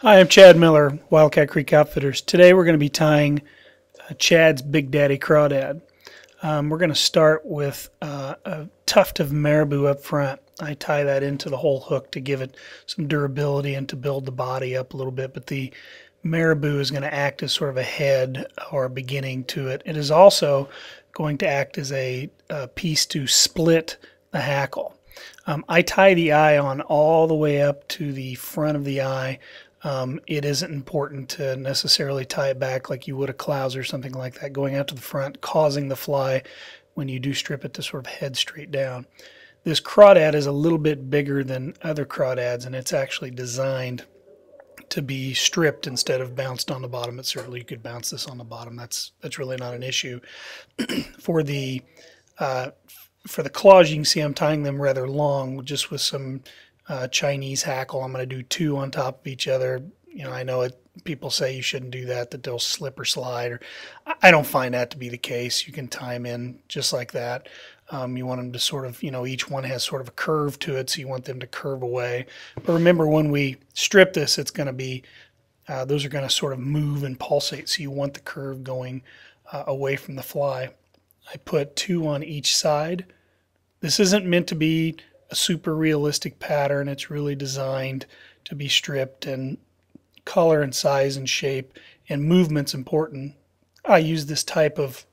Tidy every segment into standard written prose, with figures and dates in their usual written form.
Hi, I'm Chad Miller, Wildcat Creek Outfitters. Today we're going to be tying Chad's Big Daddy Crawdad. We're going to start with a tuft of marabou up front. I tie that into the whole hook to give it some durability and to build the body up a little bit, but the marabou is going to act as sort of a head or a beginning to it. It is also going to act as a piece to split the hackle. I tie the eye on all the way up to the front of the eye. It isn't important to necessarily tie it back like you would a clouse or something like that, going out to the front, causing the fly when you do strip it to sort of head straight down. This crawdad is a little bit bigger than other crawdads, and it's actually designed to be stripped instead of bounced on the bottom. But certainly you could bounce this on the bottom. That's really not an issue. For the claws, you can see I'm tying them rather long, just with some Chinese hackle. I'm going to do two on top of each other. You know, I know people say you shouldn't do that, that they'll slip or slide. Or I don't find that to be the case. You can tie them in just like that. You want them to sort of, each one has sort of a curve to it, so you want them to curve away. But remember, when we strip this, it's going to be, those are going to sort of move and pulsate, so you want the curve going away from the fly. I put two on each side. This isn't meant to be a super realistic pattern. It's really designed to be stripped, and color and size and shape and movement's important. I use this type of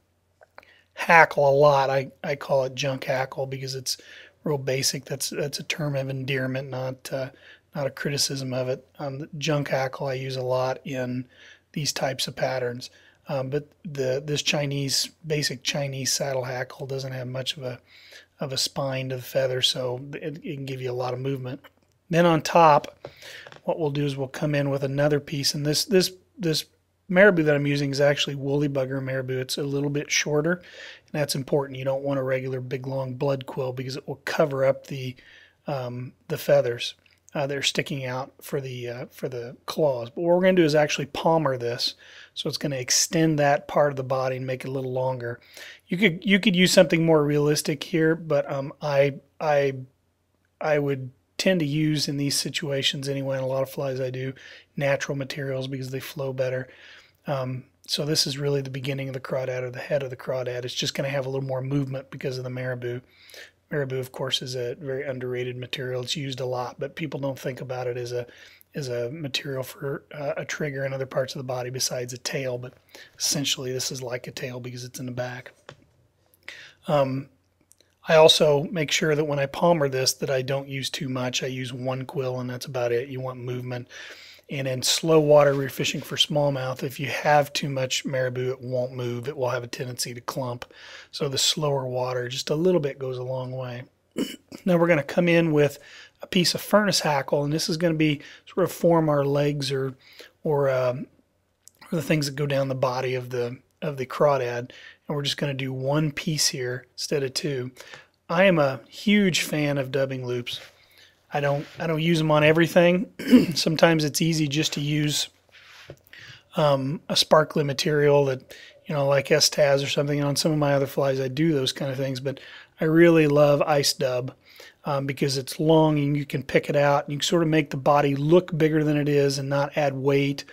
hackle a lot. I call it junk hackle because it's real basic. That's a term of endearment, not a criticism of it. Junk hackle I use a lot in these types of patterns. But this basic Chinese saddle hackle doesn't have much of a spine to the feather, so it can give you a lot of movement. Then on top, what we'll do is we'll come in with another piece, and this marabou that I'm using is actually woolly bugger marabou. It's a little bit shorter, and that's important. You don't want a regular big long blood quill because it will cover up the feathers. They're sticking out for the claws. But what we're going to do is actually palmer this, so it's going to extend that part of the body and make it a little longer. You could use something more realistic here, but I would tend to use in these situations anyway, and a lot of flies I do, natural materials because they flow better. So this is really the beginning of the crawdad, or the head of the crawdad. It's just going to have a little more movement because of the marabou. Marabou, of course, is a very underrated material. It's used a lot, but people don't think about it as a material for a trigger in other parts of the body besides a tail. But essentially, this is like a tail because it's in the back. I also make sure that when I palmer this that I don't use too much. I use one quill, and that's about it. You want movement. And in slow water, where you're fishing for smallmouth, if you have too much marabou, it won't move. It will have a tendency to clump. So the slower water, just a little bit, goes a long way. Now we're going to come in with a piece of furnace hackle, and this is going to be sort of form our legs or the things that go down the body of the crawdad. And we're just going to do one piece here instead of two. I am a huge fan of dubbing loops. I don't use them on everything. Sometimes it's easy just to use a sparkly material that, like S-Taz or something. On some of my other flies, I do those kind of things, but I really love ice dub because it's long and you can pick it out. And you can sort of make the body look bigger than it is and not add weight.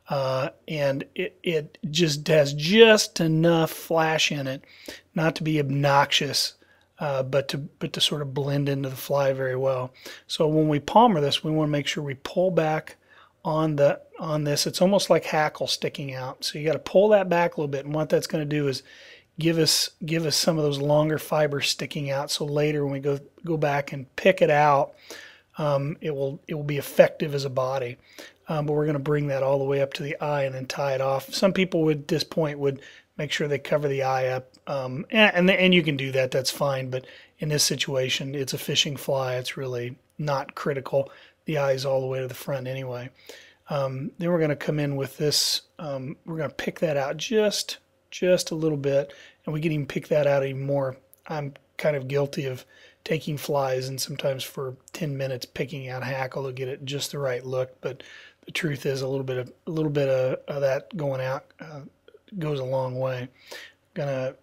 And it just has just enough flash in it, not to be obnoxious, but to sort of blend into the fly very well. So when we palmer this, we want to make sure we pull back on this. It's almost like hackle sticking out. So you got to pull that back a little bit, and what that's going to do is give us some of those longer fibers sticking out. So later when we go back and pick it out, it will be effective as a body. But we're going to bring that all the way up to the eye and then tie it off. Some people at this point would make sure they cover the eye up, and you can do that. That's fine. But in this situation, it's a fishing fly. It's really not critical. The eye is all the way to the front anyway. Then we're going to come in with this. We're going to pick that out just a little bit, and we can even pick that out even more. I'm kind of guilty of taking flies and sometimes for 10 minutes picking out hackle to get it just the right look, but the truth is a little bit of that going out goes a long way. Gonna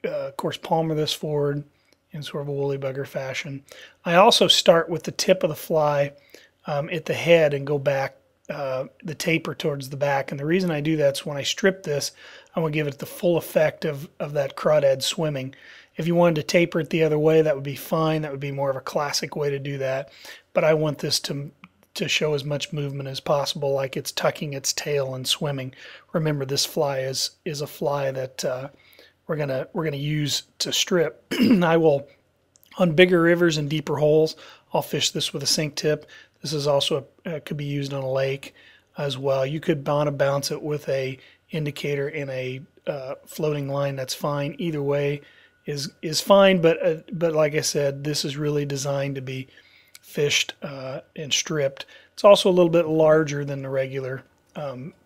of course palmer this forward in sort of a woolly bugger fashion. I also start with the tip of the fly at the head and go back the taper towards the back. And the reason I do that is when I strip this, I want to give it the full effect of that crawdad swimming. If you wanted to taper it the other way, that would be fine. That would be more of a classic way to do that. But I want this to show as much movement as possible, like it's tucking its tail and swimming. Remember, this fly is a fly that we're gonna use to strip. I will, on bigger rivers and deeper holes, I'll fish this with a sink tip. This is also could be used on a lake as well. You could want to bounce it with a indicator in a floating line. That's fine. Either way is fine. But like I said, this is really designed to be fished and stripped. It's also a little bit larger than the regular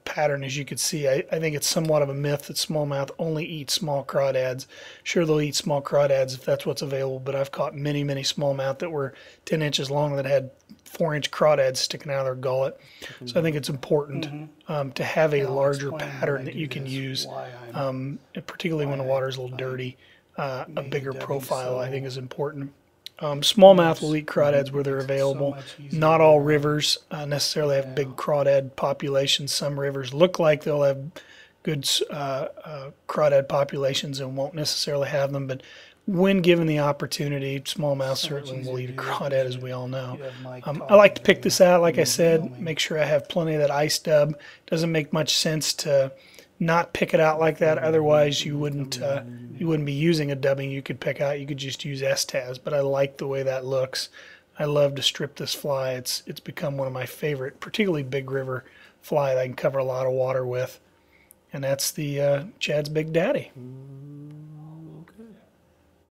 pattern, as you can see. I think it's somewhat of a myth that smallmouth only eat small crawdads. Sure, they'll eat small crawdads if that's what's available, but I've caught many smallmouth that were 10 inches long that had 4-inch crawdads sticking out of their gullet. So I think it's important to have a larger pattern that you can use, particularly when the water is a little dirty. A bigger profile, I think, is important. Smallmouth will eat crawdads where they're available. Not all rivers necessarily have big crawdad populations. Some rivers look like they'll have good crawdad populations and won't necessarily have them, but when given the opportunity, smallmouth certainly will eat a crawdad, as we all know. I like to pick this out, like I said, make sure I have plenty of that ice dub. Doesn't make much sense to not pick it out like that. Otherwise, you wouldn't be using a dubbing you could pick out. You could just use S-Taz, but I like the way that looks. I love to strip this fly. It's become one of my favorite, particularly big river fly that I can cover a lot of water with. And that's the Chad's Big Daddy.